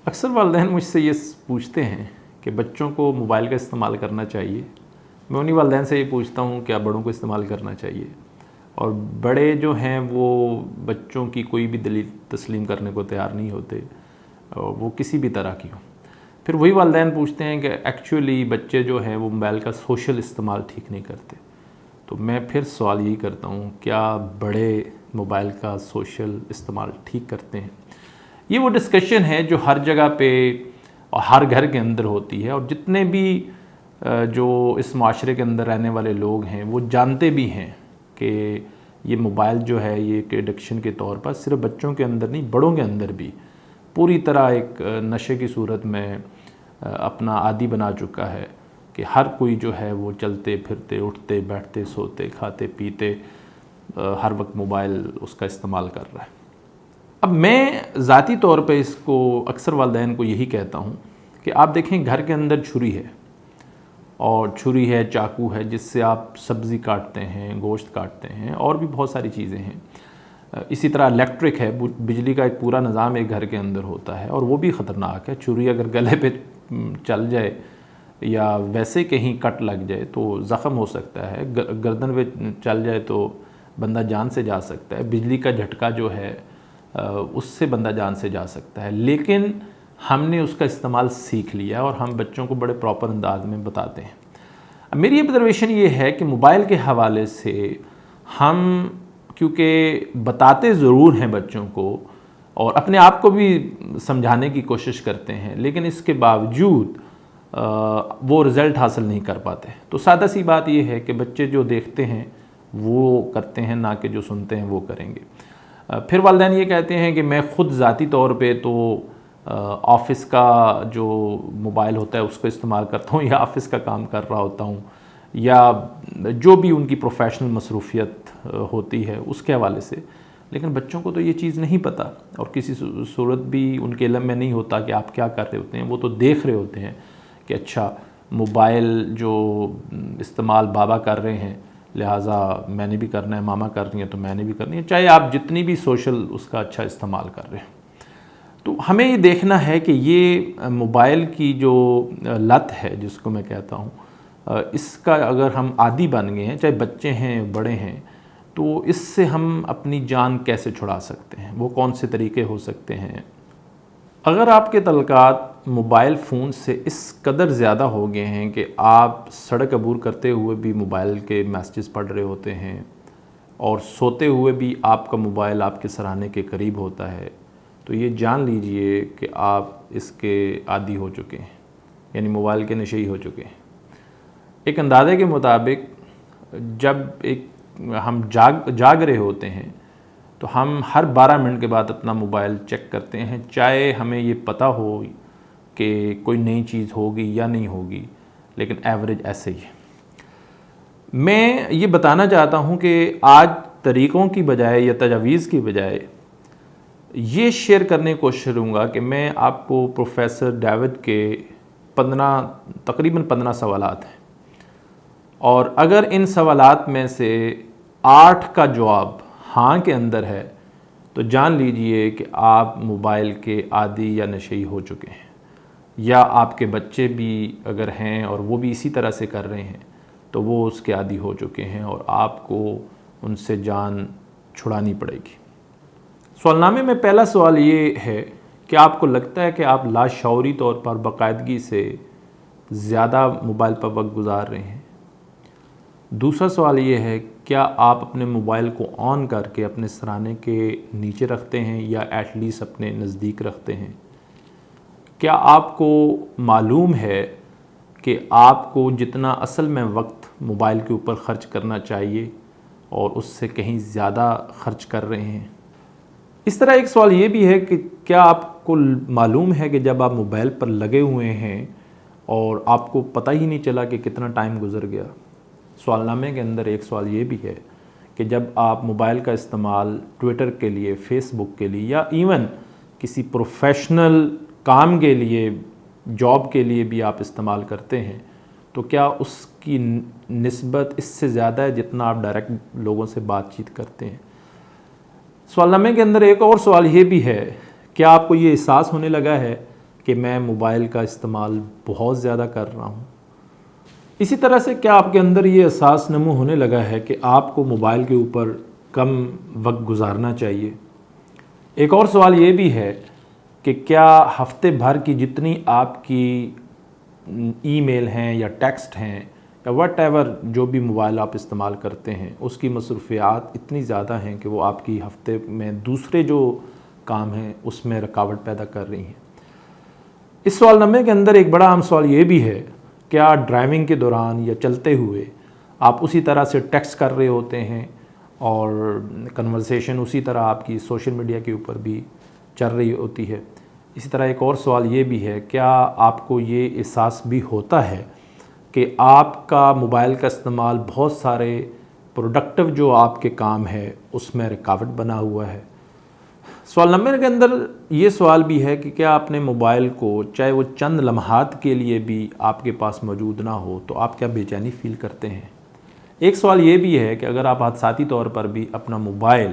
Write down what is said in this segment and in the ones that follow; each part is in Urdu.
اکثر والدین مجھ سے یہ پوچھتے ہیں کہ بچوں کو موبائل کا استعمال کرنا چاہیے. میں انہی والدین سے یہ پوچھتا ہوں کہ بڑوں کو استعمال کرنا چاہیے. اور بڑے جو ہیں وہ بچوں کی کوئی بھی دلیل تسلیم کرنے کو تیار نہیں ہوتے، وہ کسی بھی طرح کی ہو. پھر وہی والدین پوچھتے ہیں کہ ایکچولی بچے جو ہیں وہ موبائل کا سوشل استعمال ٹھیک نہیں کرتے. تو میں پھر سوال یہی کرتا ہوں، کیا بڑے موبائل کا سوشل استعمال ٹھیک کرتے ہیں؟ یہ وہ ڈسکشن ہے جو ہر جگہ پہ اور ہر گھر کے اندر ہوتی ہے، اور جتنے بھی جو اس معاشرے کے اندر رہنے والے لوگ ہیں وہ جانتے بھی ہیں کہ یہ موبائل جو ہے یہ ایک ایڈکشن کے طور پر صرف بچوں کے اندر نہیں، بڑوں کے اندر بھی پوری طرح ایک نشے کی صورت میں اپنا عادی بنا چکا ہے کہ ہر کوئی جو ہے وہ چلتے پھرتے، اٹھتے بیٹھتے، سوتے کھاتے پیتے ہر وقت موبائل اس کا استعمال کر رہا ہے. اب میں ذاتی طور پہ اس کو اکثر والدین کو یہی کہتا ہوں کہ آپ دیکھیں گھر کے اندر چھری ہے، اور چھری ہے، چاقو ہے، جس سے آپ سبزی کاٹتے ہیں، گوشت کاٹتے ہیں، اور بھی بہت ساری چیزیں ہیں. اسی طرح الیکٹرک ہے، بجلی کا ایک پورا نظام ایک گھر کے اندر ہوتا ہے، اور وہ بھی خطرناک ہے. چھری اگر گلے پہ چل جائے یا ویسے کہیں کٹ لگ جائے تو زخم ہو سکتا ہے، گردن پہ چل جائے تو بندہ جان سے جا سکتا ہے. بجلی کا جھٹکا جو ہے اس سے بندہ جان سے جا سکتا ہے. لیکن ہم نے اس کا استعمال سیکھ لیا اور ہم بچوں کو بڑے پراپر انداز میں بتاتے ہیں. اب میری آبزرویشن یہ ہے کہ موبائل کے حوالے سے ہم کیونکہ بتاتے ضرور ہیں بچوں کو اور اپنے آپ کو بھی سمجھانے کی کوشش کرتے ہیں، لیکن اس کے باوجود وہ رزلٹ حاصل نہیں کر پاتے. تو سادہ سی بات یہ ہے کہ بچے جو دیکھتے ہیں وہ کرتے ہیں، نہ کہ جو سنتے ہیں وہ کریں گے. پھر والدین یہ کہتے ہیں کہ میں خود ذاتی طور پہ تو آفس کا جو موبائل ہوتا ہے اس کو استعمال کرتا ہوں، یا آفس کا کام کر رہا ہوتا ہوں، یا جو بھی ان کی پروفیشنل مصروفیت ہوتی ہے اس کے حوالے سے. لیکن بچوں کو تو یہ چیز نہیں پتہ، اور کسی صورت بھی ان کے علم میں نہیں ہوتا کہ آپ کیا کر رہے ہوتے ہیں. وہ تو دیکھ رہے ہوتے ہیں کہ اچھا موبائل جو استعمال بابا کر رہے ہیں لہٰذا میں نے بھی کرنا ہے، ماما کر رہی ہیں تو میں نے بھی کرنی ہے، چاہے آپ جتنی بھی سوشل اس کا اچھا استعمال کر رہے ہیں. تو ہمیں یہ دیکھنا ہے کہ یہ موبائل کی جو لت ہے جس کو میں کہتا ہوں، اس کا اگر ہم عادی بن گئے ہیں، چاہے بچے ہیں بڑے ہیں، تو اس سے ہم اپنی جان کیسے چھڑا سکتے ہیں، وہ کون سے طریقے ہو سکتے ہیں. اگر آپ کے تعلقات موبائل فون سے اس قدر زیادہ ہو گئے ہیں کہ آپ سڑک عبور کرتے ہوئے بھی موبائل کے میسیجز پڑھ رہے ہوتے ہیں، اور سوتے ہوئے بھی آپ کا موبائل آپ کے سرانے کے قریب ہوتا ہے، تو یہ جان لیجئے کہ آپ اس کے عادی ہو چکے ہیں، یعنی موبائل کے نشئی ہو چکے ہیں. ایک اندازے کے مطابق جب ہم جاگ رہے ہوتے ہیں تو ہم ہر 12 منٹ کے بعد اپنا موبائل چیک کرتے ہیں، چاہے ہمیں یہ پتہ ہو کہ کوئی نئی چیز ہوگی یا نہیں ہوگی، لیکن ایوریج ایسے ہی ہے. میں یہ بتانا چاہتا ہوں کہ آج طریقوں کی بجائے یا تجاویز کی بجائے یہ شیئر کرنے کی کوشش کروں گا کہ میں آپ کو پروفیسر ڈیوڈ کے تقریباً 15 سوالات ہیں، اور اگر ان سوالات میں سے 8 کا جواب ہاں کے اندر ہے تو جان لیجئے کہ آپ موبائل کے عادی یا نشئی ہو چکے ہیں، یا آپ کے بچے بھی اگر ہیں اور وہ بھی اسی طرح سے کر رہے ہیں تو وہ اس کے عادی ہو چکے ہیں، اور آپ کو ان سے جان چھڑانی پڑے گی. سوال نامے میں پہلا سوال یہ ہے کہ آپ کو لگتا ہے کہ آپ لاشعوری طور پر باقاعدگی سے زیادہ موبائل پر وقت گزار رہے ہیں. دوسرا سوال یہ ہے، کیا آپ اپنے موبائل کو آن کر کے اپنے سرانے کے نیچے رکھتے ہیں یا ایٹ لیسٹ اپنے نزدیک رکھتے ہیں؟ کیا آپ کو معلوم ہے کہ آپ کو جتنا اصل میں وقت موبائل کے اوپر خرچ کرنا چاہیے اور اس سے کہیں زیادہ خرچ کر رہے ہیں؟ اس طرح ایک سوال یہ بھی ہے کہ کیا آپ کو معلوم ہے کہ جب آپ موبائل پر لگے ہوئے ہیں اور آپ کو پتہ ہی نہیں چلا کہ کتنا ٹائم گزر گیا؟ سوال نامے کے اندر ایک سوال یہ بھی ہے کہ جب آپ موبائل کا استعمال ٹویٹر کے لیے، فیس بک کے لیے، یا ایون کسی پروفیشنل کام کے لیے، جاب کے لیے بھی آپ استعمال کرتے ہیں، تو کیا اس کی نسبت اس سے زیادہ ہے جتنا آپ ڈائریکٹ لوگوں سے بات چیت کرتے ہیں؟ سوال نامے کے اندر ایک اور سوال یہ بھی ہے، کیا آپ کو یہ احساس ہونے لگا ہے کہ میں موبائل کا استعمال بہت زیادہ کر رہا ہوں؟ اسی طرح سے کیا آپ کے اندر یہ احساس نمو ہونے لگا ہے کہ آپ کو موبائل کے اوپر کم وقت گزارنا چاہیے؟ ایک اور سوال یہ بھی ہے کہ کیا ہفتے بھر کی جتنی آپ کی ای میل ہیں یا ٹیکسٹ ہیں یا واٹ ایور جو بھی موبائل آپ استعمال کرتے ہیں، اس کی مصروفیات اتنی زیادہ ہیں کہ وہ آپ کی ہفتے میں دوسرے جو کام ہیں اس میں رکاوٹ پیدا کر رہی ہیں؟ اس سوال نامے کے اندر ایک بڑا عام سوال یہ بھی ہے، کیا ڈرائیونگ کے دوران یا چلتے ہوئے آپ اسی طرح سے ٹیکسٹ کر رہے ہوتے ہیں اور کنورسیشن اسی طرح آپ کی سوشل میڈیا کے اوپر بھی چل رہی ہوتی ہے؟ اسی طرح ایک اور سوال یہ بھی ہے، کیا آپ کو یہ احساس بھی ہوتا ہے کہ آپ کا موبائل کا استعمال بہت سارے پروڈکٹیو جو آپ کے کام ہے اس میں رکاوٹ بنا ہوا ہے؟ سوال نمبر کے اندر یہ سوال بھی ہے کہ کیا اپنے موبائل کو چاہے وہ چند لمحات کے لیے بھی آپ کے پاس موجود نہ ہو تو آپ کیا بے چینی فیل کرتے ہیں؟ ایک سوال یہ بھی ہے کہ اگر آپ حادثاتی طور پر بھی اپنا موبائل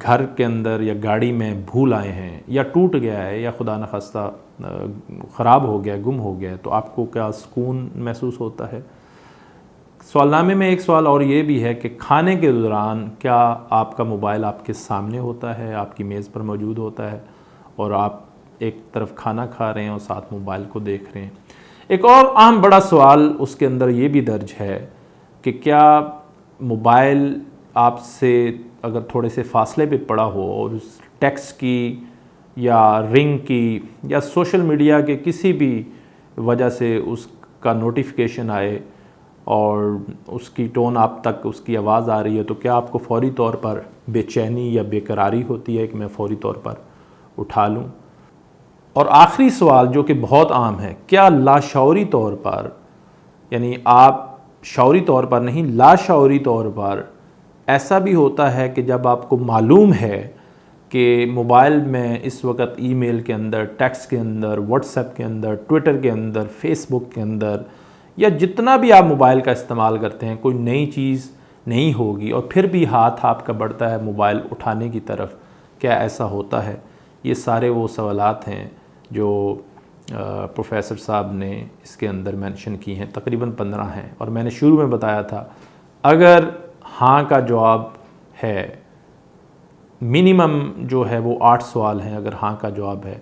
گھر کے اندر یا گاڑی میں بھول آئے ہیں یا ٹوٹ گیا ہے یا خدا نخواستہ خراب ہو گیا، گم ہو گیا ہے، تو آپ کو کیا سکون محسوس ہوتا ہے؟ سوال نامے میں ایک سوال اور یہ بھی ہے کہ کھانے کے دوران کیا آپ کا موبائل آپ کے سامنے ہوتا ہے، آپ کی میز پر موجود ہوتا ہے اور آپ ایک طرف کھانا کھا رہے ہیں اور ساتھ موبائل کو دیکھ رہے ہیں؟ ایک اور اہم بڑا سوال اس کے اندر یہ بھی درج ہے کہ کیا موبائل آپ سے اگر تھوڑے سے فاصلے پہ پڑا ہو اور اس ٹیکسٹ کی یا رنگ کی یا سوشل میڈیا کے کسی بھی وجہ سے اس کا نوٹیفیکیشن آئے اور اس کی ٹون آپ تک اس کی آواز آ رہی ہے، تو کیا آپ کو فوری طور پر بے چینی یا بے قراری ہوتی ہے کہ میں فوری طور پر اٹھا لوں؟ اور آخری سوال جو کہ بہت عام ہے، کیا لاشعوری طور پر، یعنی آپ شعوری طور پر نہیں، لاشعوری طور پر ایسا بھی ہوتا ہے کہ جب آپ کو معلوم ہے کہ موبائل میں اس وقت ای میل کے اندر، ٹیکسٹ کے اندر، واٹس ایپ کے اندر، ٹویٹر کے اندر، فیس بک کے اندر یا جتنا بھی آپ موبائل کا استعمال کرتے ہیں کوئی نئی چیز نہیں ہوگی اور پھر بھی ہاتھ آپ کا بڑھتا ہے موبائل اٹھانے کی طرف، کیا ایسا ہوتا ہے؟ یہ سارے وہ سوالات ہیں جو پروفیسر صاحب نے اس کے اندر مینشن کی ہیں، تقریباً 15 ہیں، اور میں نے شروع میں بتایا تھا اگر ہاں کا جواب ہے، منیمم جو ہے وہ 8 سوال ہیں، اگر ہاں کا جواب ہے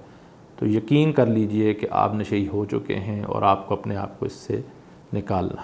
تو یقین کر لیجئے کہ آپ نشئی ہو چکے ہیں اور آپ کو اپنے آپ کو اس سے نکالنا